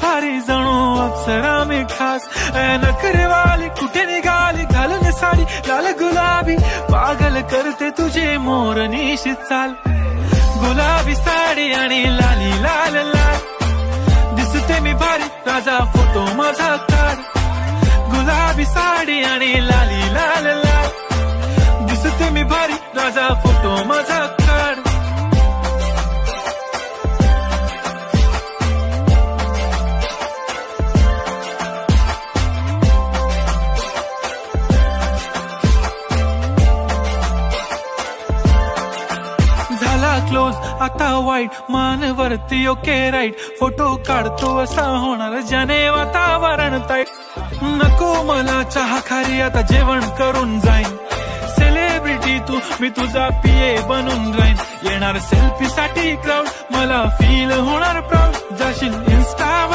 भारी जणू अप्सरा मी खास. नखरेवाली कुठे निघाली घालून साडी लाल गुलाबी, पागल करते तुझे मोरनीशी चाल. गुलाबी साडी आणि लाली लाल लाल, दिसते मी भारी राजा फोटो माझा काढ. गुलाबी साडी आणि लाली लाल लाल, दिसते मी भारी राजा फोटो माझा काढ. झाला क्लोज आता वाईट, मानवरती ओके राईट. फोटो काढतो असा होणार ज्याने वातावरण ताईट. नको मला चहा खारी आता जेवण करून जाईन. सेलिब्रिटी तू मी तुझा पिये बनून राहीन. येणार सेल्फी साठी क्राऊड, मला फील होणार प्राऊड. जाशील इन्स्टा